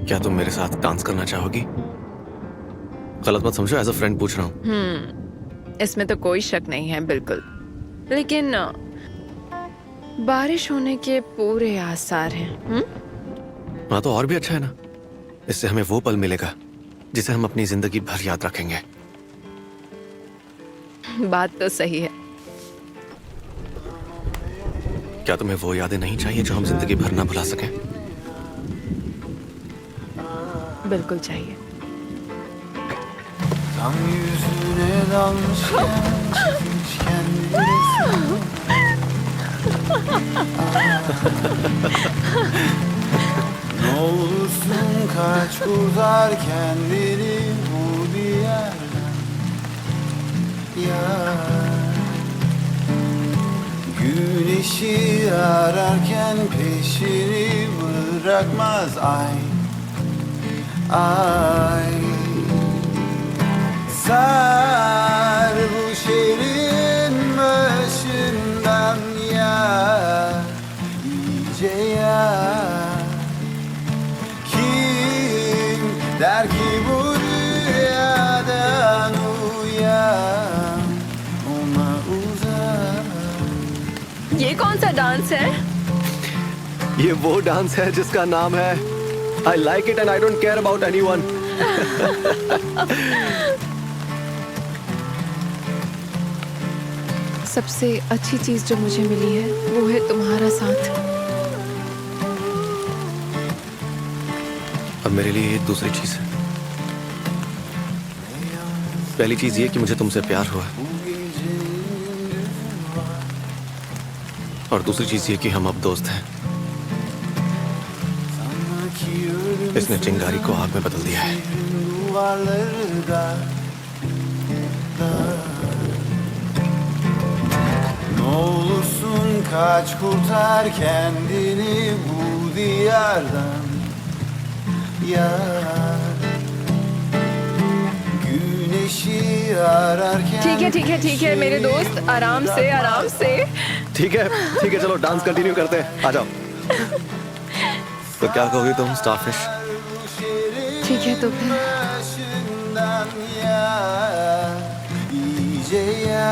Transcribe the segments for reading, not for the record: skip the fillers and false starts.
क्या तुम मेरे साथ डांस करना चाहोगी? गलत मत समझो, एज अ फ्रेंड पूछ रहा हूँ। इसमें तो कोई शक नहीं है, बिल्कुल। लेकिन बारिश होने के पूरे आसार हैं। हाँ, तो और भी अच्छा है ना। इससे हमें वो पल मिलेगा जिसे हम अपनी जिंदगी भर याद रखेंगे। बात तो सही है। क्या तुम्हें वो यादें नहीं चाहिए जो हम जिंदगी भर ना भुला सकें? बिल्कुल चाहिए। Tam yüzüne dalmışken çekmişken bilesin. Ne olursun kaç kurtar kendini bu diyardan. Yar güneşi ararken peşini bırakmaz ay. Ay sar bu şehrin başından ya, iyice ya. Kim der ki bu rüyadan uyan, ona uzak. ये कौन सा dance है? ये वो dance है जिसका नाम है I like it and I don't care about anyone. सबसे अच्छी चीज जो मुझे मिली है वो है तुम्हारा साथ। अब मेरे लिए एक दूसरी चीज है। पहली चीज ये कि मुझे तुमसे प्यार हुआ, और दूसरी चीज ये कि हम अब दोस्त हैं। इसने चिंगारी को आग में बदल दिया है। Duvarları da ne olursun kaç kurtar kendini bu diyardan. Yar güneşi ararken ठीक है मेरे दोस्त, आराम से आराम से। ठीक है, चलो डांस कंटिन्यू करते हैं। आ जाओ। तो क्या कहोगी तुम, स्टारफिश? ठीक है तो फिर başından ya, iyice ya.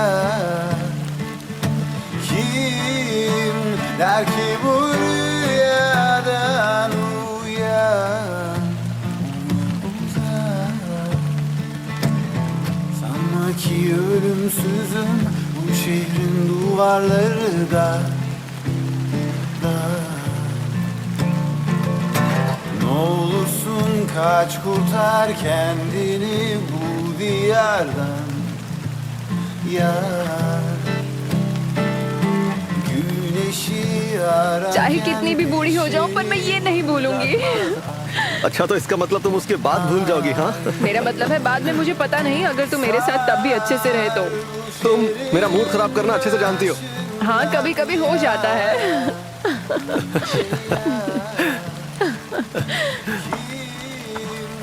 Kim der ki bu rüyadan uyan, uzak. Sanma ki ölümsüzüm, bu şehrin duvarları da. Ne olursun kaç kurtar kendini bu diyardan. Yar güneşi ararken चाहे कितनी भी बूढ़ी हो जाऊं पर मैं ये नहीं भूलूंगी। अच्छा, तो इसका मतलब तुम उसके बाद भूल जाओगी? हाँ, मेरा मतलब है बाद में मुझे पता नहीं, अगर तुम मेरे साथ तब भी अच्छे से रहे तो। तुम मेरा मूड खराब करना अच्छे से जानती हो। हाँ, कभी कभी हो जाता है।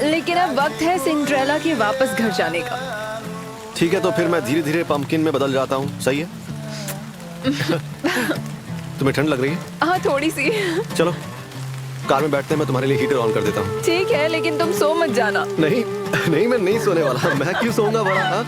लेकिन अब वक्त है सिंड्रेला के वापस घर जाने का। ठीक है, तो फिर मैं धीरे धीरे पंपकिन में बदल जाता हूँ। सही है? तुम्हें ठंड लग रही है? हाँ, थोड़ी सी। चलो कार में बैठते हैं, मैं तुम्हारे लिए हीटर ऑन कर देता हूँ। ठीक है, लेकिन तुम सो मत जाना। नहीं नहीं, मैं नहीं सोने वाला। मैं क्यों सोऊंगा बड़ा? हाँ?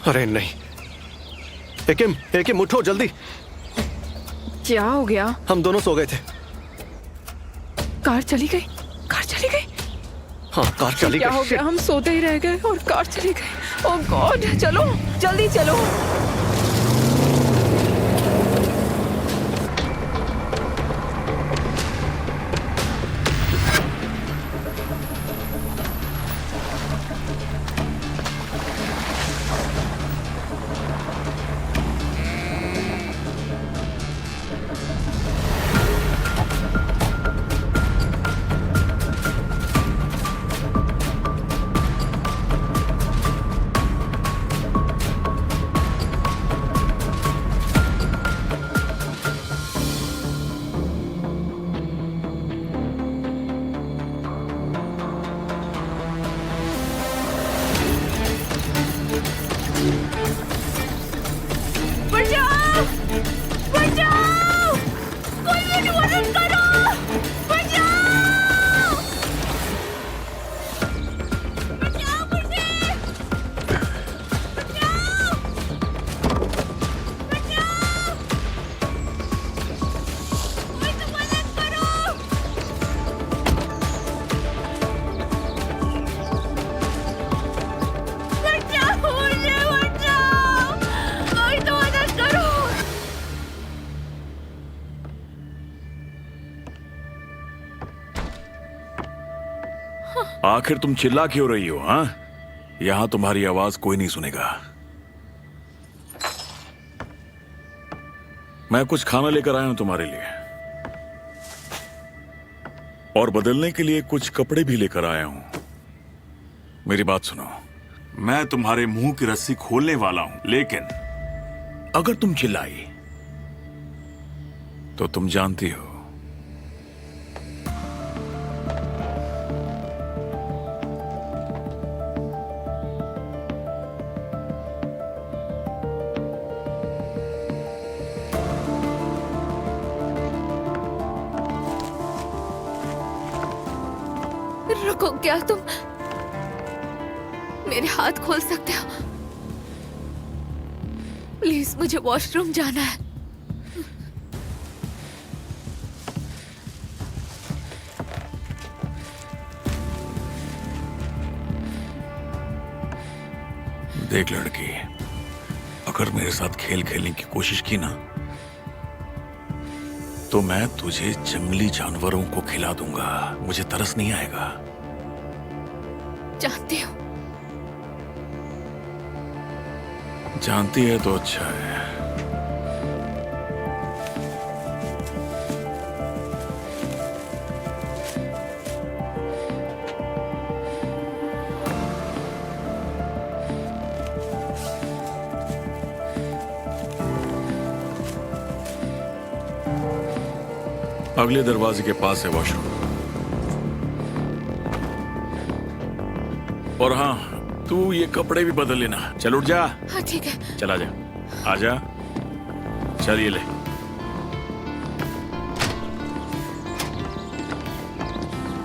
अरे नहीं, एकिम उठो जल्दी। क्या हो गया? हम दोनों सो गए थे। कार चली गई। हाँ, कार चली क्या हो गई। गया? हम सोते ही रह गए और कार चली गई। ओह गॉड, चलो जल्दी चलो। मदद करो, बचाओ, बचाओ मुझे, बचाओ, बचाओ, कोई तो मदद करो, बचाओ मुझे, बचाओ, कोई तो मदद करो। आखिर तुम चिल्ला क्यों रही हो? हाँ, यहां तुम्हारी आवाज कोई नहीं सुनेगा। मैं कुछ खाना लेकर आया हूं तुम्हारे लिए, और बदलने के लिए कुछ कपड़े भी लेकर आया हूं। मेरी बात सुनो, मैं तुम्हारे मुंह की रस्सी खोलने वाला हूं, लेकिन अगर तुम चिल्लाई तो तुम जानती हो रुको, क्या तुम मेरे हाथ खोल सकते हो? प्लीज, मुझे वॉशरूम जाना है। देख लड़की, अगर मेरे साथ खेल खेलने की कोशिश की ना, तो मैं तुझे जंगली जानवरों को खिला दूंगा। मुझे तरस नहीं आएगा। जानती हूँ। जानती है तो अच्छा है। अगले दरवाजे के पास है वॉशरूम। और हाँ, तू ये कपड़े भी बदल लेना। चल उठ जा। हाँ ठीक है। चला जा, आजा, चल ये ले।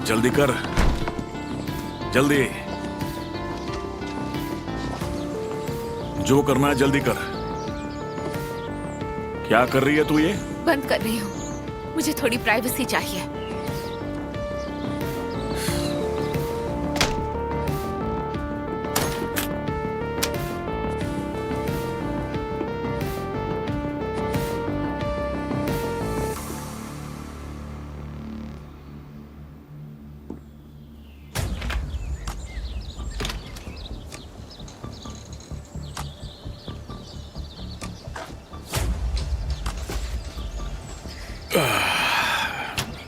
जल्दी कर, जल्दी। जो करना है जल्दी कर। क्या कर रही है तू ये? बंद कर रही हूँ, मुझे थोड़ी प्राइवेसी चाहिए।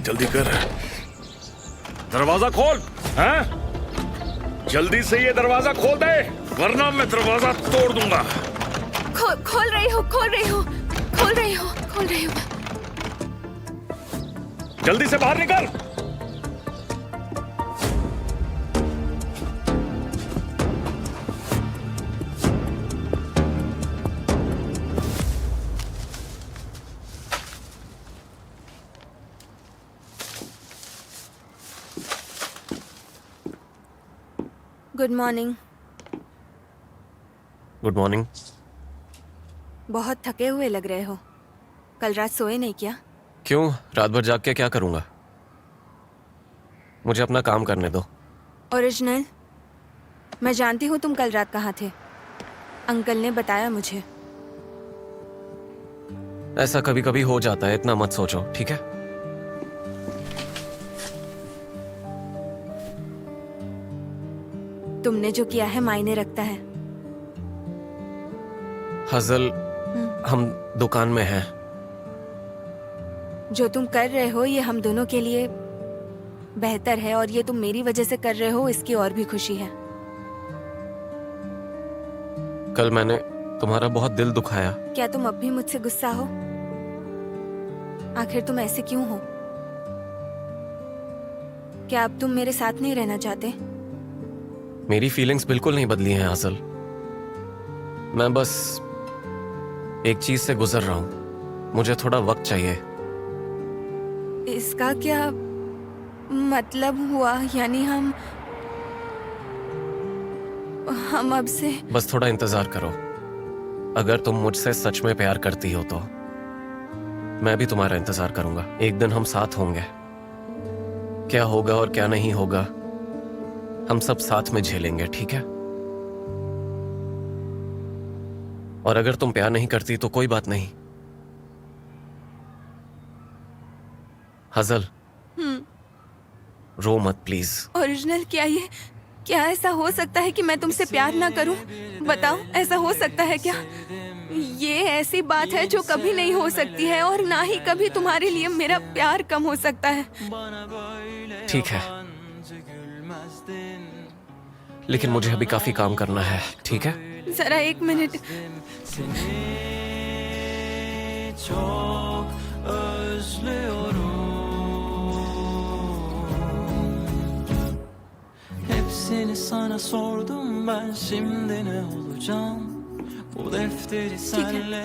जल्दी कर, दरवाजा खोल। हैं? जल्दी से ये दरवाजा खोल दे, वरना मैं दरवाजा तोड़ दूंगा। खोल रही हूँ, खोल रही हूँ, खोल रही हूँ, खोल रही हूँ। जल्दी से बाहर निकल। Good morning. Good morning. बहुत थके हुए लग रहे हो। कल रात सोए नहीं क्या? क्यों? रात भर जाग के क्या करूंगा? मुझे अपना काम करने दो। ओरिजिनल, मैं जानती हूँ तुम कल रात कहाँ थे। अंकल ने बताया मुझे। ऐसा कभी कभी हो जाता है, इतना मत सोचो, ठीक है? तुमने जो किया है मायने रखता है। हजल, हम दुकान में हैं। जो तुम कर रहे हो ये हम दोनों के लिए बेहतर है, और ये तुम मेरी वजह से कर रहे हो, इसकी और भी खुशी है। कल मैंने तुम्हारा बहुत दिल दुखाया। क्या तुम अब भी मुझसे गुस्सा हो? आखिर तुम ऐसे क्यों हो? क्या अब तुम मेरे साथ नहीं रहना चाहते? मेरी फीलिंग्स बिल्कुल नहीं बदली हैं हजल। मैं बस एक चीज से गुजर रहा हूं। मुझे थोड़ा वक्त चाहिए। इसका क्या मतलब हुआ? यानी हम अब से बस थोड़ा इंतजार करो। अगर तुम मुझसे सच में प्यार करती हो तो मैं भी तुम्हारा इंतजार करूंगा। एक दिन हम साथ होंगे। क्या होगा और क्या नहीं होगा हम सब साथ में झेलेंगे, ठीक है? और अगर तुम प्यार नहीं करती तो कोई बात नहीं। हजल, रो मत प्लीज। ओरिजिनल क्या ऐसा हो सकता है कि मैं तुमसे प्यार ना करूं? बताओ, ऐसा हो सकता है क्या? ये ऐसी बात है जो कभी नहीं हो सकती है और ना ही कभी तुम्हारे लिए मेरा प्यार कम हो सकता है। ठीक है, लेकिन मुझे अभी काफी काम करना है, ठीक है? जरा 1 minute. Hepsini sana sordum ben, şimdi ne olacağım? Bu defteri senle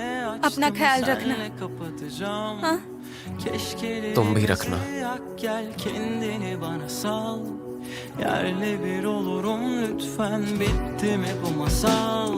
अपना ख्याल रखना। senle kapatacağım. हाँ? Keşke तुम भी रखना। yak gel kendini bana sal. Yerle bir olurum lütfen, bitti mi bu masal?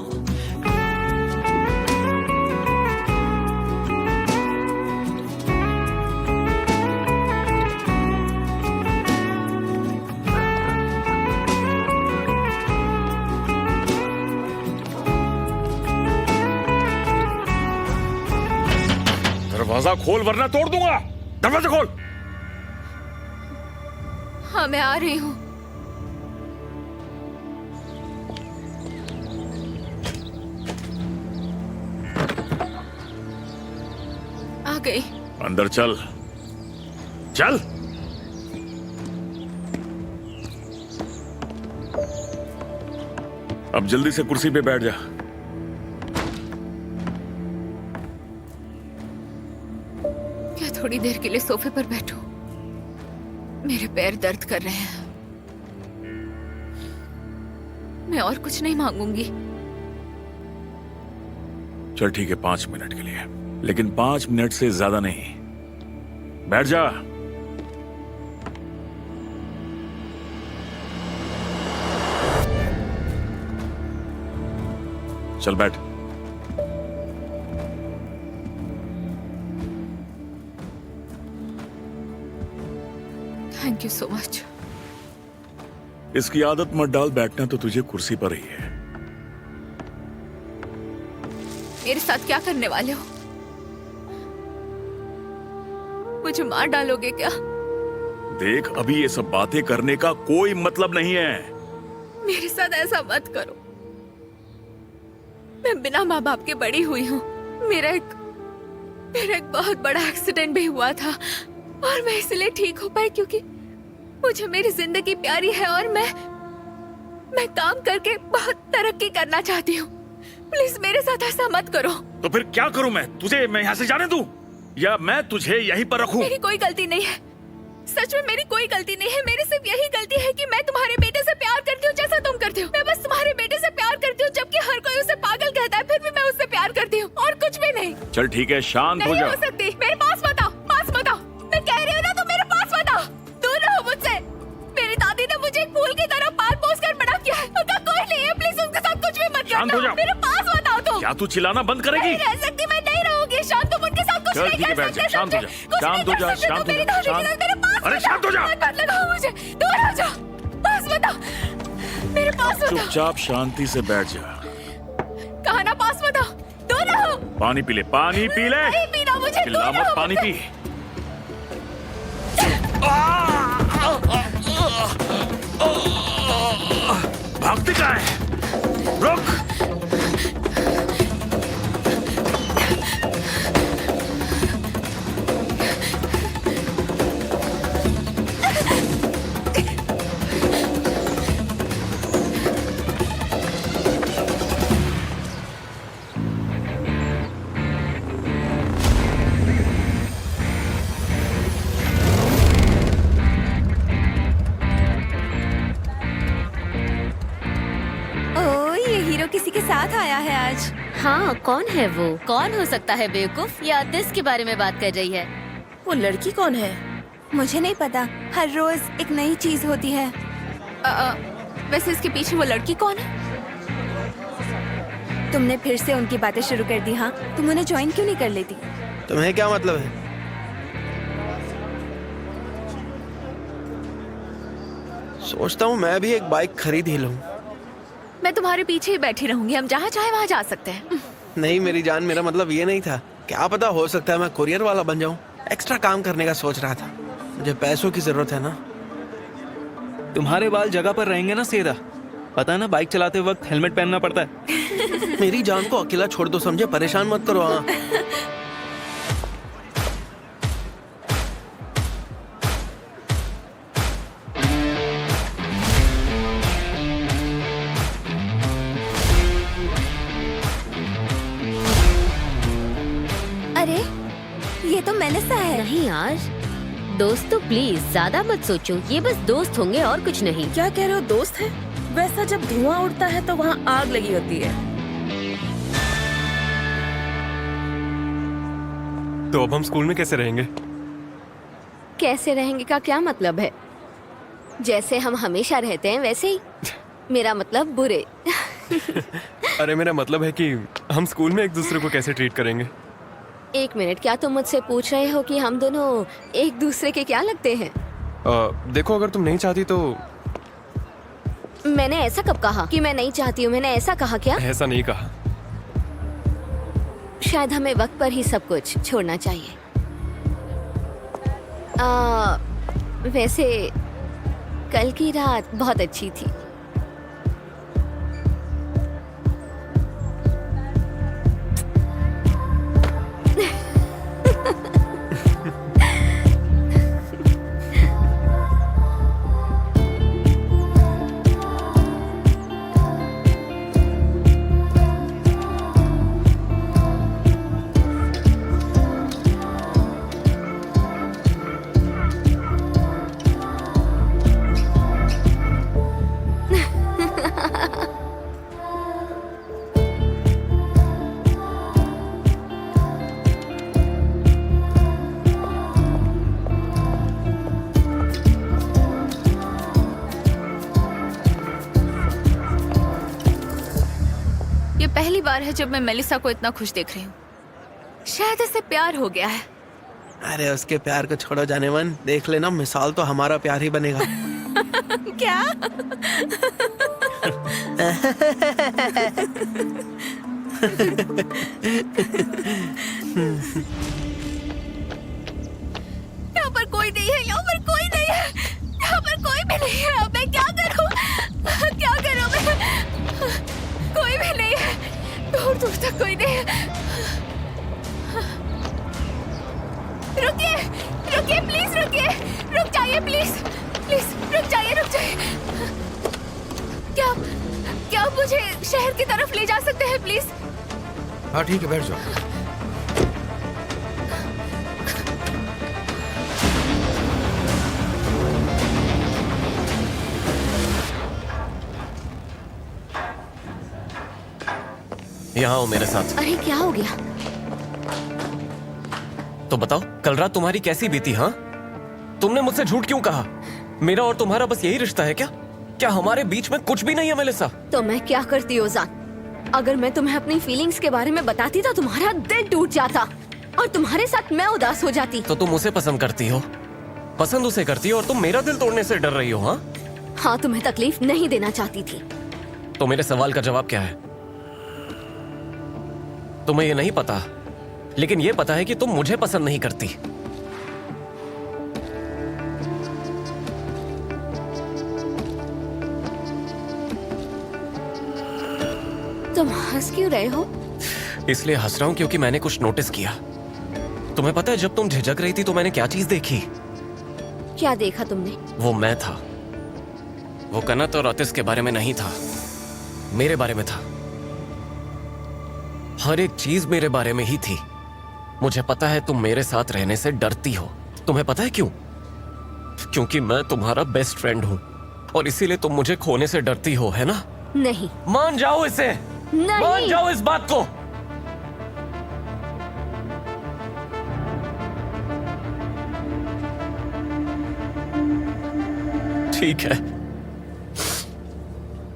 दरवाजा खोल वरना तोड़ दूंगा। दरवाजा खोल। हाँ, मैं आ रही हूँ। आ गई। अंदर चल, चल। अब जल्दी से कुर्सी पे बैठ जा। क्या थोड़ी देर के लिए सोफे पर बैठूं? मेरे पैर दर्द कर रहे हैं। मैं और कुछ नहीं मांगूंगी। चल ठीक है, 5 मिनट के लिए, लेकिन 5 मिनट से ज्यादा नहीं। बैठ जा। चल बैठ। Thank you so much. इसकी आदत मत डाल, बैठना तो तुझे कुर्सी पर ही है। मेरे साथ क्या करने वाले हो? मुझे मार डालोगे क्या? देख, अभी ये सब बातें करने का कोई मतलब नहीं है। मेरे साथ ऐसा मत करो। मैं बिना माँ बाप के बड़ी हुई हूँ। मेरा एक बहुत बड़ा एक्सीडेंट भी हुआ था और मैं इसलिए ठीक हो पाई क्योंकि मुझे मेरी जिंदगी प्यारी है और मैं काम करके बहुत तरक्की करना चाहती हूँ। प्लीज मेरे साथ ऐसा मत करो। तो फिर क्या करूं मैं? मैं यहाँ से जाने दूं या मैं तुझे यहीं पर रखूं? मेरी कोई गलती नहीं है, सच में मेरी कोई गलती नहीं है। मेरी सिर्फ यही गलती है कि मैं तुम्हारे बेटे से प्यार करती हूँ जैसा तुम करते हो। मैं बस तुम्हारे बेटे से प्यार करती हूँ, जबकि हर कोई उसे पागल कहता है, फिर भी मैं उससे प्यार करती हूँ और कुछ भी नहीं। चल ठीक है, शांत हो नहीं जा। हो सकती। मेरे पास मत आओ, पास मत आओ। मैं कह रही हूँ ना, तुम मेरे पास मत आओ। दूर रहो मुझसे। मेरी दादी ने मुझे एक फूल की तरह पाल पोस कर बड़ा किया है। उनका कोई नहीं है, प्लीज उसके साथ कुछ भी मत शांत हो करना। जा। मेरे पास मत आओ तुम। क्या तू चिल्लाना बंद करेगी? नहीं रह सकती, मैं नहीं रहूंगी। शांत, तुम उनके साथ कुछ चल नहीं ठीक है, कर बैठ जा। सकते। शांत हो जा, शांत हो जा, शांत हो जा, शांत। अरे शांत हो जा। मत लगाओ मुझे, दूर हो जाओ। पास मत आओ, मेरे पास मत आओ। चुपचाप शांति से बैठ जा। कहा ना पास मत आओ, दूर रहो। पानी पी ले, पानी पी ले। नहीं पीना मुझे, चिल्ला दूर मत, रहो पानी मुझसे। पी। भागती कहाँ है? रुक। किसी के साथ आया है आज। हाँ, कौन है वो? कौन हो सकता है बेवकूफ? या दिस के बारे में बात कर रही है? वो लड़की कौन है? मुझे नहीं पता, हर रोज एक नई चीज होती है। वैसे इसके पीछे वो लड़की कौन है? तुमने फिर से उनकी बातें शुरू कर दी। हाँ, तुम उन्हें ज्वाइन क्यों नहीं कर लेती? तुम्हें क्या मतलब है? सोचता हूँ मैं भी एक बाइक खरीद ही लूं। मैं तुम्हारे पीछे ही बैठी रहूंगी, हम जहाँ चाहे वहाँ जा सकते हैं। नहीं मेरी जान, मेरा मतलब ये नहीं था। क्या पता, हो सकता है मैं कुरियर वाला बन जाऊं। एक्स्ट्रा काम करने का सोच रहा था। मुझे पैसों की जरूरत है ना। तुम्हारे बाल जगह पर रहेंगे ना सीधा। पता है ना, बाइक चलाते वक्त हेलमेट पहनना पड़ता है। मेरी जान को अकेला छोड़ दो, समझे? परेशान मत करो। हाँ अरे ये तो मेलिसा है। नहीं यार, दोस्त तो प्लीज ज्यादा मत सोचो, ये बस दोस्त होंगे और कुछ नहीं। क्या कह रहे हो, दोस्त है? वैसा जब धुआं उड़ता है तो वहाँ आग लगी होती है। तो अब हम स्कूल में कैसे रहेंगे? कैसे रहेंगे का क्या मतलब है? जैसे हम हमेशा रहते हैं वैसे ही। मेरा मतलब बुरे। अरे मेरा मतलब है कि हम स्कूल में एक दूसरे को कैसे ट्रीट करेंगे। एक मिनट, क्या तुम मुझसे पूछ रहे हो कि हम दोनों एक दूसरे के क्या लगते हैं? देखो, अगर तुम नहीं चाहती तो। मैंने ऐसा कब कहा कि मैं नहीं चाहती हूँ? मैंने ऐसा कहा क्या? ऐसा नहीं कहा। शायद हमें वक्त पर ही सब कुछ छोड़ना चाहिए। वैसे कल की रात बहुत अच्छी थी। ये पहली बार है जब मैं मेलिसा को इतना खुश देख रही हूँ। शायद इसे प्यार हो गया है। अरे उसके प्यार को छोड़ो, जाने मन। देख लेना, मिसाल तो हमारा प्यार ही बनेगा। क्या? यहाँ पर कोई नहीं है, यहाँ पर कोई नहीं है, यहाँ पर कोई भी नहीं है। अब मैं क्या करूँ? क्या करूँ मैं? कोई भी नहीं है, दूर दूर तक कोई नहीं है। रुकिए, रुकिए, प्लीज रुकिए, रुक जाइए, प्लीज प्लीज रुक जाइए, रुक जाइए। क्या क्या आप मुझे शहर की तरफ ले जा सकते हैं प्लीज? हाँ ठीक है, बैठ जाओ। यहाँ आओ मेरे साथ। अरे क्या हो गया? तो बताओ, कल रात तुम्हारी कैसी बीती? हाँ, तुमने मुझसे झूठ क्यों कहा? मेरा और तुम्हारा बस यही रिश्ता है क्या? क्या हमारे बीच में कुछ भी नहीं है मेलिसा? तो मैं क्या करती ओजान? अगर मैं तुम्हें अपनी फीलिंग्स के बारे में बताती तो तुम्हारा दिल टूट जाता और तुम्हारे साथ मैं उदास हो जाती। तो तुम उसे पसंद करती हो, पसंद उसे करती हो, और तुम मेरा दिल तोड़ने से डर रही हो? हाँ हाँ, तुम्हें तकलीफ नहीं देना चाहती थी। तो मेरे सवाल का जवाब क्या है? तुम्हें ये नहीं पता, लेकिन ये पता है कि तुम मुझे पसंद नहीं करती। तुम हंस क्यों रहे हो? इसलिए हंस रहा हूं क्योंकि मैंने कुछ नोटिस किया। तुम्हें पता है, जब तुम झिझक रही थी तो मैंने क्या चीज देखी? क्या देखा तुमने? वो मैं था। वो कनत और अतिस के बारे में नहीं था, मेरे बारे में था। हर एक चीज मेरे बारे में ही थी। मुझे पता है तुम मेरे साथ रहने से डरती हो। तुम्हें पता है क्यों? क्योंकि मैं तुम्हारा बेस्ट फ्रेंड हूं और इसीलिए तुम मुझे खोने से डरती हो, है ना? नहीं। मान जाओ इसे, नहीं। मान जाओ इस बात को। ठीक है,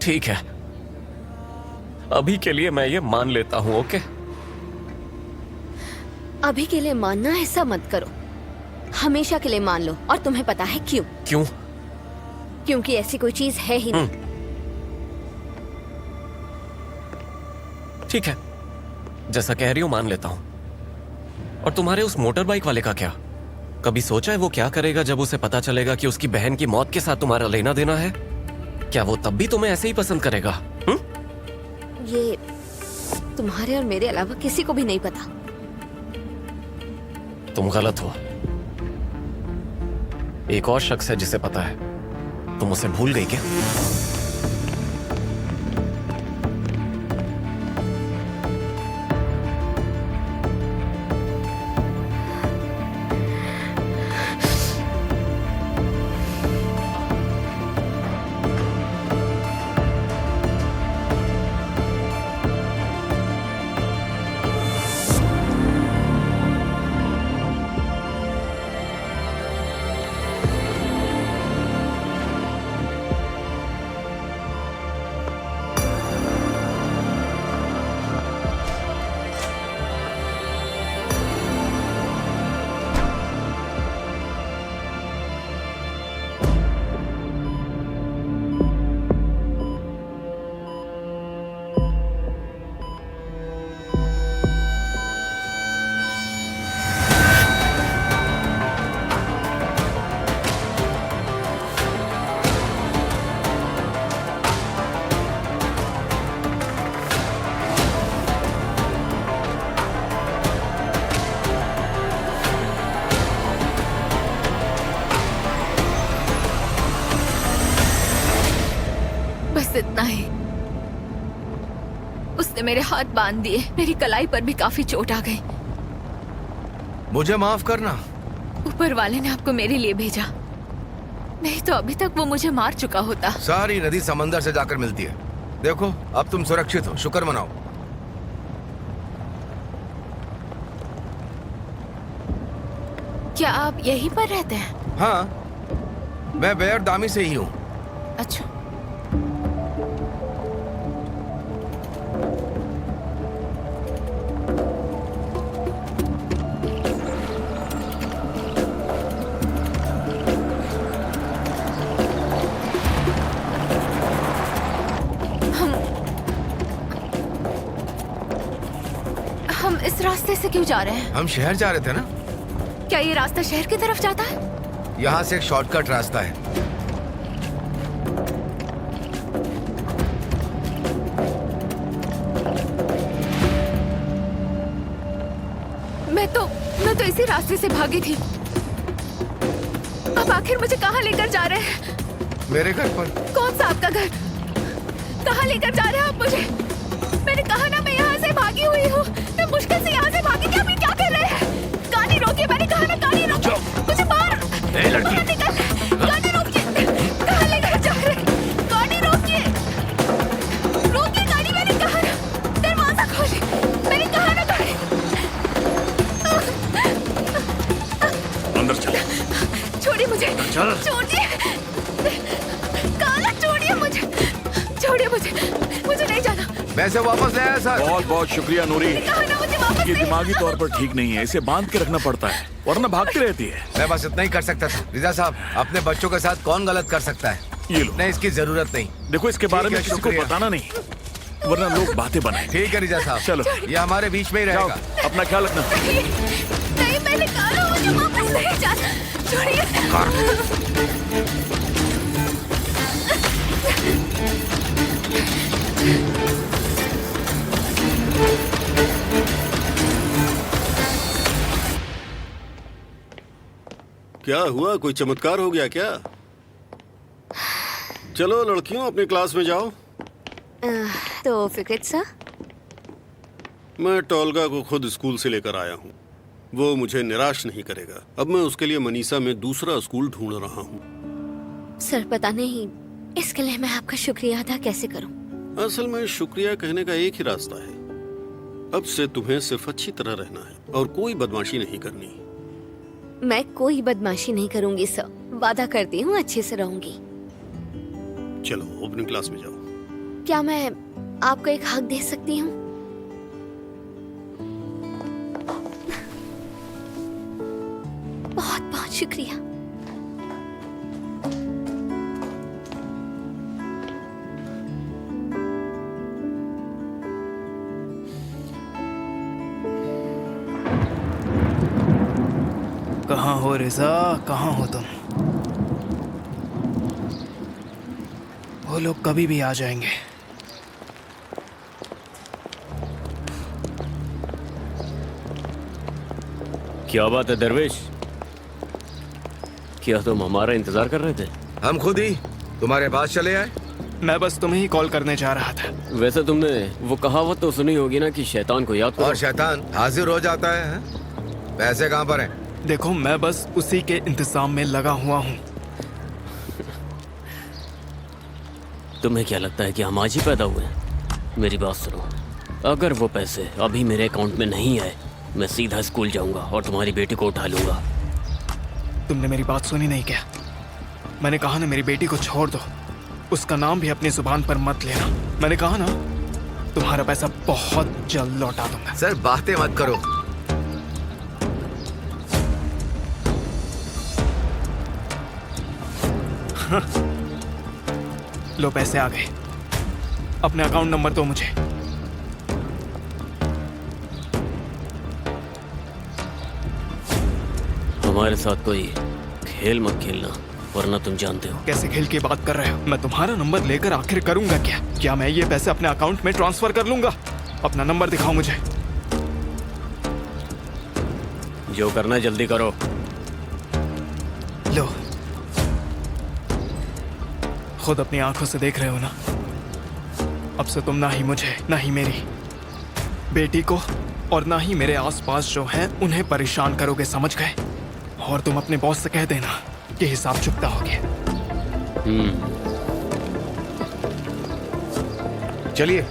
ठीक है, अभी के लिए मैं ये मान लेता हूं। ओके, अभी के लिए मानना ऐसा मत करो, हमेशा के लिए मान लो। और तुम्हें पता है क्यों? क्यों? क्योंकि ऐसी कोई चीज है ही नहीं। ठीक है, जैसा कह रही हूं मान लेता हूं। और तुम्हारे उस मोटर बाइक वाले का क्या? कभी सोचा है वो क्या करेगा जब उसे पता चलेगा कि उसकी बहन की मौत के साथ तुम्हारा लेना देना है? क्या वो तब भी तुम्हें ऐसे ही पसंद करेगा? ये तुम्हारे और मेरे अलावा किसी को भी नहीं पता। तुम गलत हो। एक और शख्स है जिसे पता है। तुम उसे भूल गई क्या? बस इतना ही। उसने मेरे हाथ बांध दिए, मेरी कलाई पर भी काफी चोट आ गई। मुझे माफ करना। ऊपर वाले ने आपको मेरे लिए भेजा, नहीं तो अभी तक वो मुझे मार चुका होता। सारी नदी समंदर से जाकर मिलती है। देखो अब तुम सुरक्षित हो, शुक्र मनाओ। क्या आप यहीं पर रहते हैं? हाँ, मैं बेयर दामी से ही हूँ। अच्छा, हम इस रास्ते से क्यों जा रहे हैं? हम शहर जा रहे थे ना। क्या ये रास्ता शहर की तरफ जाता है? यहाँ से एक शॉर्टकट रास्ता है। मैं तो इसी रास्ते से भागी थी। अब आखिर मुझे कहाँ लेकर जा रहे हैं? मेरे घर पर। कौन सा आपका घर? कहाँ लेकर जा रहे हैं आप मुझे? मैंने कहा ना मैं यहाँ से भागी हुई हूँ। मैं मुश्किल से यहाँ से भागी थी। आप ये क्या कर रहे हैं? गाड़ी रोकिए, मैंने कहा ना गाड़ी रोकिए। मुझे बाहर निकल। गाड़ी रोकिए। कहाँ लेकर जा रहे हैं? गाड़ी रोकिए, रोकिए गाड़ी। मैंने कहा ना दरवाजा खोलिए। मैंने कहा ना गाड़ी। अंदर चल। छोड़िए मुझे, छोड़िए। काला छोड़िए मुझे, छोड़िए मुझे, मुझे नहीं जाना। मैं इसे वापस ले आया सर। बहुत बहुत शुक्रिया नूरी। कहा ना मुझे वापस ये नहीं दिमागी तौर पर ठीक नहीं है, इसे बांध के रखना पड़ता है वरना भागती रहती है। मैं बस इतना ही कर सकता था। रिजा साहब, अपने बच्चों के साथ कौन गलत कर सकता है? ये लो। नहीं, इसकी जरूरत नहीं। देखो इसके बारे ठीक में है, किसी को शुक्रिया। बताना नहीं वरना लोग बातें बनाए। ठीक है रिजा साहब, चलो। ये हमारे बीच में ही जाओ, रहेगा। अपना ख्याल रखना। नहीं, मैंने कहा ना मुझे वापस नहीं जाना। छोड़िए। क्या हुआ, कोई चमत्कार हो गया क्या? चलो लड़कियों अपनी क्लास में जाओ। तो फिक्रित सा, मैं टोलगा को खुद स्कूल से लेकर आया हूँ। वो मुझे निराश नहीं करेगा। अब मैं उसके लिए मनीषा में दूसरा स्कूल ढूंढ रहा हूँ। सर पता नहीं इसके लिए मैं आपका शुक्रिया अदा कैसे करूं। असल में शुक्रिया कहने का एक ही रास्ता है। अब से तुम्हें सिर्फ अच्छी तरह रहना है और कोई बदमाशी नहीं करनी। मैं कोई बदमाशी नहीं करूंगी सर, वादा करती हूँ अच्छे से रहूंगी। चलो ओपनिंग क्लास में जाओ। क्या मैं आपको एक हक दे सकती हूँ? बहुत बहुत शुक्रिया। कहाँ हो रिजा, कहाँ हो तुम? वो लोग कभी भी आ जाएंगे। क्या बात है दरवेश, क्या तुम हमारा इंतजार कर रहे थे? हम खुद ही तुम्हारे पास चले आए। मैं बस तुम्हें ही कॉल करने जा रहा था। वैसे तुमने वो कहावत तो सुनी होगी ना कि शैतान को याद करो और शैतान हाजिर हो जाता है, हैं? पैसे कहाँ पर हैं? देखो मैं बस उसी के इंतजाम में लगा हुआ हूँ। तुम्हें क्या लगता है कि हम आज ही पैदा हुए हैं? मेरी बात सुनो, अगर वो पैसे अभी मेरे अकाउंट में नहीं आए, मैं सीधा स्कूल जाऊंगा और तुम्हारी बेटी को उठा लूंगा। तुमने मेरी बात सुनी नहीं क्या? मैंने कहा ना मेरी बेटी को छोड़ दो, उसका नाम भी अपनी जुबान पर मत लेना। मैंने कहा ना तुम्हारा पैसा बहुत जल्द लौटा दूंगा। सर बातें मत करो। लो पैसे आ गए, अपने अकाउंट नंबर दो मुझे। हमारे साथ कोई खेल मत खेलना, वरना तुम जानते हो। कैसे खेल की बात कर रहे हो? मैं तुम्हारा नंबर लेकर आखिर करूंगा क्या? क्या मैं ये पैसे अपने अकाउंट में ट्रांसफर कर लूंगा? अपना नंबर दिखाओ मुझे। जो करना है जल्दी करो। लो, खुद अपनी आंखों से देख रहे हो ना, अब से तुम ना ही मुझे, ना ही मेरी बेटी को और ना ही मेरे आसपास जो हैं उन्हें परेशान करोगे, समझ गए? और तुम अपने बॉस से कह देना कि हिसाब चुकता हो गया। चलिए।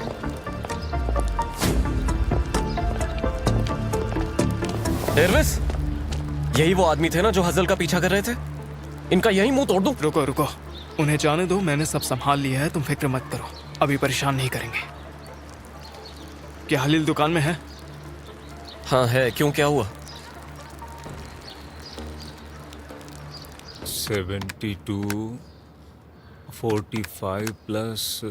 डेरविस, यही वो आदमी थे ना जो हजल का पीछा कर रहे थे? इनका यही मुंह तोड़ दूं? रुको रुको, उन्हें जाने दो, मैंने सब संभाल लिया है, तुम फिक्र मत करो, अभी परेशान नहीं करेंगे। क्या हलील दुकान में है? हाँ है, क्यों, क्या हुआ? 72, 45 प्लस।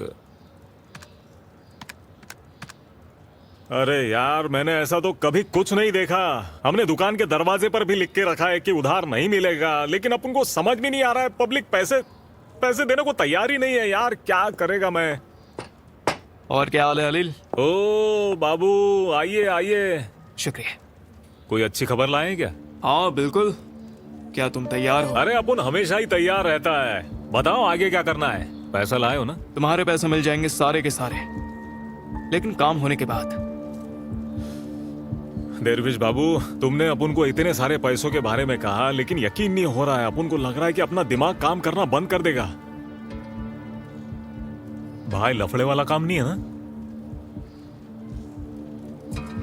अरे यार, मैंने ऐसा तो कभी कुछ नहीं देखा। हमने दुकान के दरवाजे पर भी लिख के रखा है कि उधार नहीं मिलेगा, लेकिन अपन को समझ भी नहीं आ रहा है, पब्लिक पैसे देने को तैयार ही नहीं है यार, क्या करेगा मैं। और क्या हाल है हलील? ओ बाबू, आइए आइए। शुक्रिया। कोई अच्छी खबर लाए क्या? हाँ बिल्कुल, क्या तुम तैयार हो? अरे अपन हमेशा ही तैयार रहता है, बताओ आगे क्या करना है। पैसा लाए हो ना? तुम्हारे पैसे मिल जाएंगे सारे के सारे, लेकिन काम होने के बाद। देरविश बाबू, तुमने अपन को इतने सारे पैसों के बारे में कहा, लेकिन यकीन नहीं हो रहा है। अपन को लग रहा है कि अपना दिमाग काम करना बंद कर देगा। भाई लफड़े वाला काम नहीं है ना?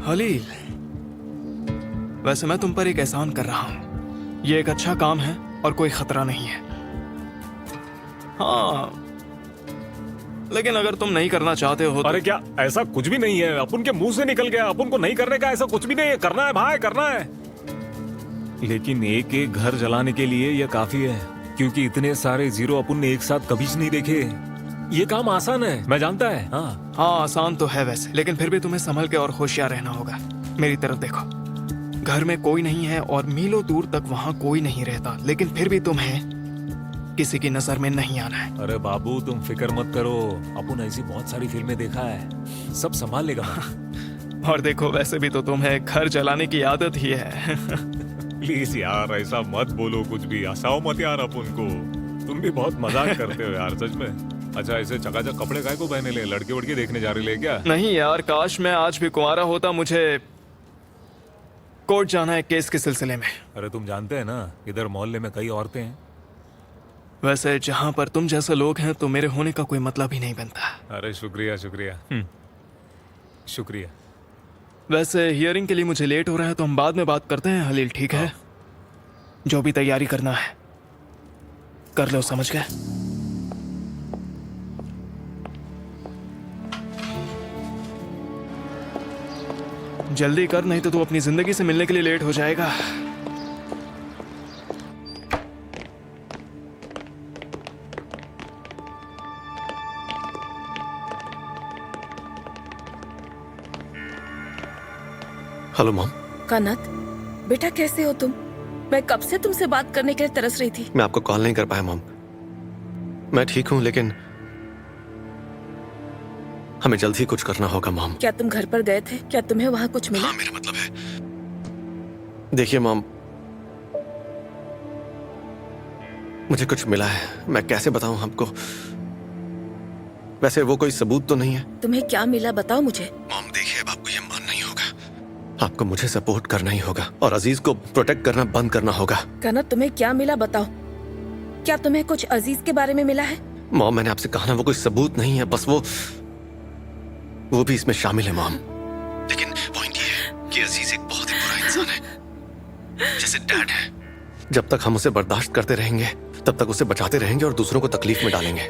हलील, वैसे मैं तुम पर एक एहसान कर रहा हूं। ये एक अच्छा काम है और कोई खतरा नहीं है। हाँ, लेकिन अगर तुम नहीं करना चाहते हो तो... अरे क्या, ऐसा कुछ भी नहीं है, अपन के मुंह से निकल गया। अपन को नहीं करने का ऐसा कुछ भी नहीं है, करना है भाई, करना है। लेकिन एक एक घर जलाने के लिए यह काफी है, क्योंकि इतने सारे जीरो अपन ने एक साथ कभी नहीं देखे। ये काम आसान है, मैं जानता है। हाँ आसान तो है वैसे, लेकिन फिर भी तुम्हें संभल के और होशियार रहना होगा। मेरी तरफ देखो, घर में कोई नहीं है और मीलों दूर तक वहाँ कोई नहीं रहता, लेकिन फिर भी तुम्हें किसी की नजर में नहीं आना है। अरे बाबू, तुम फिक्र मत करो, अपन ऐसी बहुत सारी फिल्में देखा है, सब संभाल लेगा। और देखो, वैसे भी तो तुम्हें घर जलाने की आदत ही है। प्लीज यार, ऐसा मत बोलो, कुछ भी हंसाओ मत यार अपन को। तुम भी बहुत मजाक करते हो यार, सच में। अच्छा, ऐसे चकाचक कपड़े काय को पहने ले? लड़के वड़के देखने जा रही ले क्या? नहीं यार, काश मैं आज भी कुंवारा होता। मुझे कोर्ट जाना है केस के सिलसिले में। अरे तुम जानते हैं ना, इधर मोहल्ले में कई औरतें हैं। वैसे जहाँ पर तुम जैसे लोग हैं तो मेरे होने का कोई मतलब ही नहीं बनता। अरे शुक्रिया शुक्रिया शुक्रिया। वैसे हियरिंग के लिए मुझे लेट हो रहा है, तो हम बाद में बात करते हैं हलील, ठीक है? जो भी तैयारी करना है कर लो, समझ गए? जल्दी कर, नहीं तो तू अपनी जिंदगी से मिलने के लिए लेट हो जाएगा। Hello mom. कनत, बेटा कैसे हो तुम? मैं कब से तुमसे बात करने के लिए तरस रही थी। मैं आपको कॉल नहीं कर पाया मॉम। मैं ठीक हूं, लेकिन हमें जल्द ही कुछ करना होगा मॉम। क्या तुम घर पर गए थे? क्या तुम्हें वहाँ कुछ मिला? हाँ, मेरा मतलब है, देखिए मॉम, मुझे कुछ मिला है। मैं कैसे बताऊं आपको? वैसे वो कोई सबूत तो नहीं है। तुम्हें क्या मिला बताओ मुझे। मॉम देखिए, अब आपको ये मानना ही होगा, आपको मुझे सपोर्ट करना ही होगा और अजीज को प्रोटेक्ट करना बंद करना होगा। कनत, तुम्हें क्या मिला बताओ। क्या तुम्हें कुछ अजीज के बारे में मिला है? मॉम मैंने आपसे कहा ना, वो कोई सबूत नहीं है, बस वो भी इसमें शामिल है मॉम। लेकिन पॉइंट ये है कि अजीज एक बहुत ही बुरा इंसान है, जैसे डैड है। जब तक हम उसे बर्दाश्त करते रहेंगे तब तक उसे बचाते रहेंगे और दूसरों को तकलीफ में डालेंगे।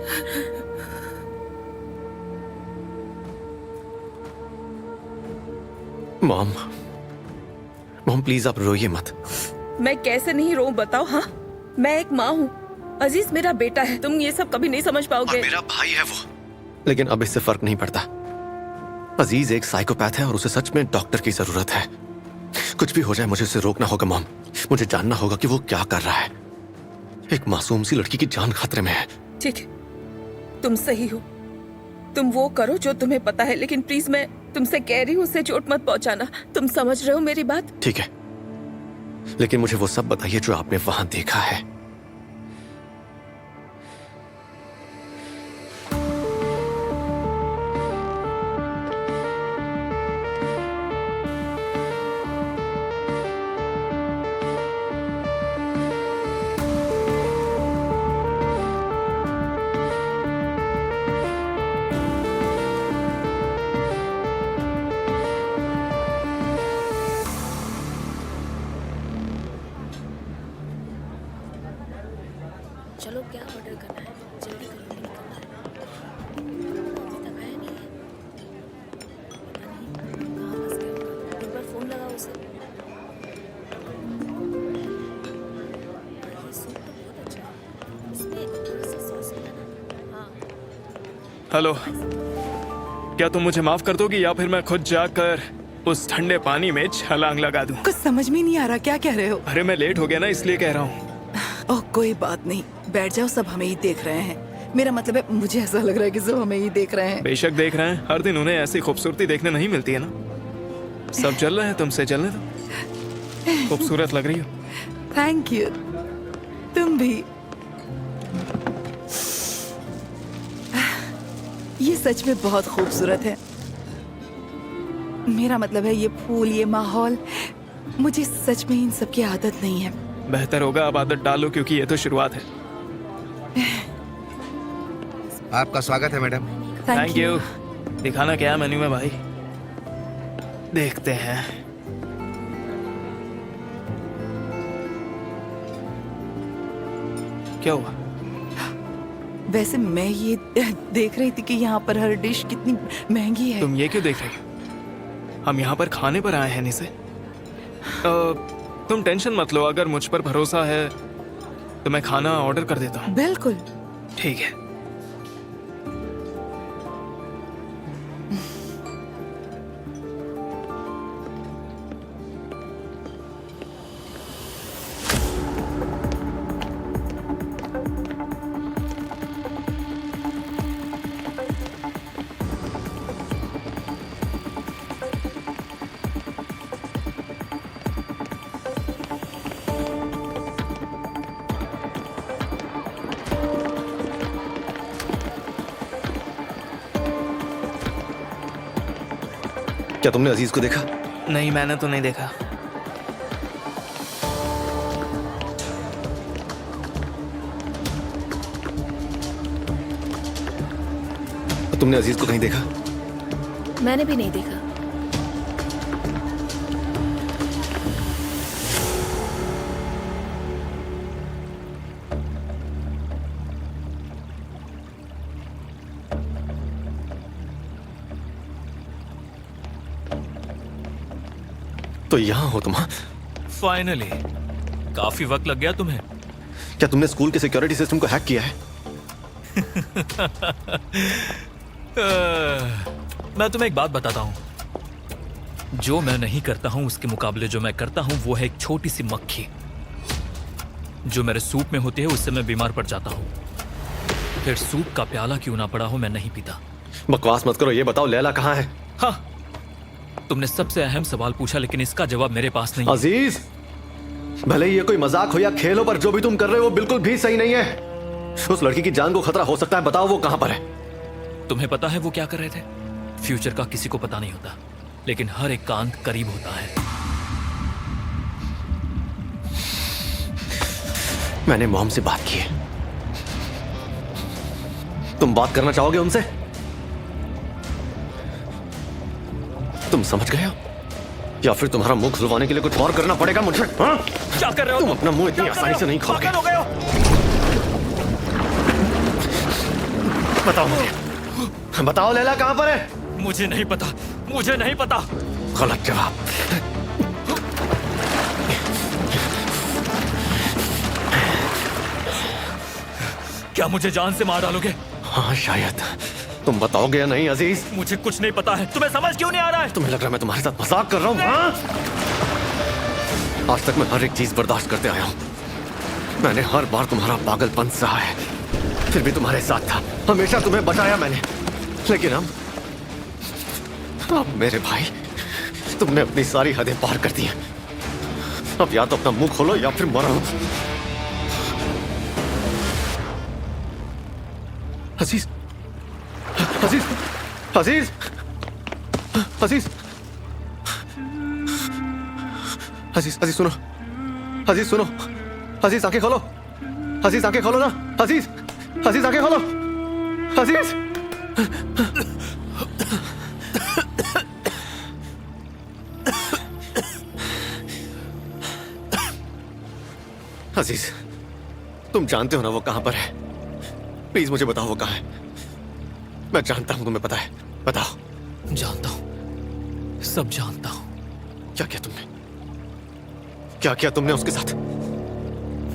मॉम प्लीज आप रोइए मत। मैं कैसे नहीं रोऊं बताओ। हाँ, मैं एक माँ हूँ, अजीज मेरा बेटा है। तुम ये सब कभी नहीं समझ पाओगे। और मेरा भाई है वो। लेकिन अब इससे फर्क नहीं पड़ता। अजीज एक साइकोपैथ है और उसे सच में डॉक्टर की जरूरत है। कुछ भी हो जाए मुझे उसे रोकना होगा मॉम। मुझे जानना होगा कि वो क्या कर रहा है। एक मासूम सी लड़की की जान खतरे में है। ठीक है, तुम सही हो। तुम वो करो जो तुम्हें पता है, लेकिन प्लीज मैं तुमसे कह रही हूँ उसे चोट मत पहुंचाना। तुम समझ रहे हो मेरी बात? ठीक है, लेकिन मुझे वो सब बताइए जो आपने वहां देखा है। चलो, क्या ऑर्डर करना है? जल्दी करो, निकलना है। अभी तक आया नहीं है। पता नहीं कहाँ फंस गया होगा। एक बार फोन लगाओ उसे। ये सूप तो बहुत अच्छा है। इसमें थोड़ा सा सॉस मिला ना। हाँ। हेलो, क्या तुम मुझे माफ कर दोगी या फिर मैं खुद जाकर उस ठंडे पानी में छलांग लगा दूं? कुछ समझ में नहीं आ रहा, क्या कह रहे हो? अरे मैं लेट हो गया ना, इसलिए कह रहा हूँ। ओह कोई बात नहीं, बैठ जाओ, सब हमें ही देख रहे हैं। मेरा मतलब है, मुझे ऐसा लग रहा है कि सब हमें ही देख रहे हैं। बेशक देख रहे हैं, हर दिन उन्हें ऐसी खूबसूरती देखने नहीं मिलती है ना। सब चल रहे हैं, तुमसे चलने दो। खूबसूरत लग रही हो। थैंक यू, तुम भी। ये सच में बहुत खूबसूरत है। मेरा मतलब है, ये फूल, ये माहौल, मुझे सच में इन सब की आदत नहीं है। बेहतर होगा अब आदत डालो, क्योंकि ये तो शुरुआत है। आपका स्वागत है मैडम। Thank you. दिखाना क्या है मेन्यू में भाई? देखते हैं। क्या हुआ? वैसे मैं ये देख रही थी कि यहाँ पर हर डिश कितनी महंगी है। तुम ये क्यों देख रही हो? हम यहाँ पर खाने पर आए हैं निसे। तुम टेंशन मत लो, अगर मुझ पर भरोसा है तो मैं खाना ऑर्डर कर देता हूँ। बिल्कुल ठीक है। क्या तुमने अजीज को देखा? नहीं, मैंने तो नहीं देखा। तुमने अजीज को कहीं देखा? मैंने भी नहीं देखा। तो यहाँ हो तुम? फाइनली काफी वक्त लग गया तुम्हें। क्या तुमने स्कूल के सिक्योरिटी सिस्टम को हैक किया है? मैं तुम्हें एक बात बताता हूँ, जो मैं नहीं करता हूँ उसके मुकाबले जो मैं करता हूँ वो है एक छोटी सी मक्खी जो मेरे सूप में होती है, उससे मैं बीमार पड़ जाता हूँ। फिर सूप का प्याला क्यों ना पड़ा हो मैं नहीं पीता। बकवास मत करो, ये बताओ लैला कहाँ है? हाँ, तुमने सबसे अहम सवाल पूछा लेकिन इसका जवाब मेरे पास नहीं। अजीज, भले ही ये कोई मजाक हो या खेल हो, पर जो भी तुम कर रहे हो वो बिल्कुल भी सही नहीं है। उस लड़की की जान को खतरा हो सकता है, बताओ वो कहां पर है? तुम्हें पता है वो क्या कर रहे थे? फ्यूचर का किसी को पता नहीं होता, लेकिन हर एक का अंत करीब होता है। मैंने मॉम से बात की है। तुम बात करना चाहोगे उनसे? तुम समझ गए हो? या फिर तुम्हारा मुंह खुलवाने के लिए कुछ और करना पड़ेगा मुझे? हाँ? क्या कर रहे हो तुम अपना मुंह इतनी आसानी से नहीं खोलोगे। बताओ मुझे, बताओ लैला कहां पर है? मुझे नहीं पता, मुझे नहीं पता। गलत जवाब। क्या मुझे जान से मार डालोगे? हाँ शायद। तुम बताओगे या नहीं अजीज? मुझे कुछ नहीं पता है। तुम्हें समझ क्यों नहीं आ रहा है? तुम्हें लग रहा है मैं तुम्हारे साथ मजाक कर रहा हूँ? हाँ? आज तक मैं हर एक चीज बर्दाश्त करते आया हूँ। मैंने हर बार तुम्हारा पागलपन सहा है, फिर भी तुम्हारे साथ था, हमेशा तुम्हें बचाया मैंने। लेकिन अब मेरे भाई, तुमने अपनी सारी हदें पार कर दी हैं। अब या तो अपना मुंह खोलो या फिर मरो। अजीज, अजीज, अजीज, अजीज, अजीज, अजीज सुनो, अजीज सुनो, अजीज आंखें खोलो, अजीज आंखें खोलो ना, अजीज, अजीज आंखें खोलो, अजीज। अजीज, तुम जानते हो ना वो कहां पर है? प्लीज मुझे बताओ वो कहां है। मैं जानता हूं तुम्हें पता है, बताओ। जानता हूं, सब जानता हूं। क्या किया तुमने? क्या किया तुमने उसके साथ?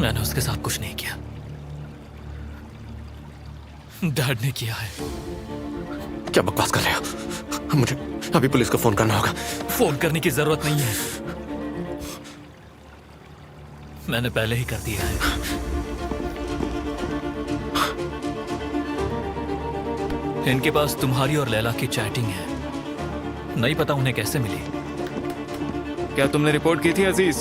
मैंने उसके साथ कुछ नहीं किया, डैड ने किया है। क्या बकवास कर रहे हो? मुझे अभी पुलिस को फोन करना होगा। फोन करने की जरूरत नहीं है, मैंने पहले ही कर दिया है। इनके पास तुम्हारी और लैला की चैटिंग है, नहीं पता उन्हें कैसे मिली। क्या तुमने रिपोर्ट की थी अजीज?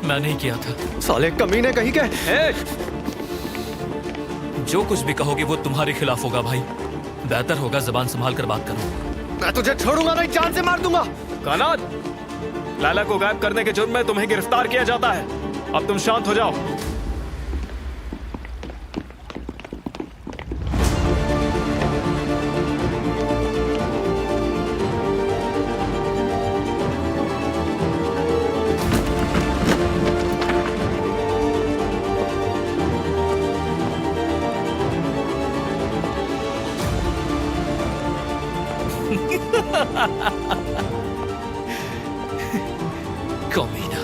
मैंने ही किया था। साले कमीने कहीं के। जो कुछ भी कहोगे वो तुम्हारे खिलाफ होगा भाई। बेहतर होगा जबान संभाल कर बात करो। मैं तुझे छोड़ूंगा नहीं, जान से मार दूंगा। कानात, लैला को गायब करने के जुर्म में तुम्हें गिरफ्तार किया जाता है। अब तुम शांत हो जाओ। कमीना।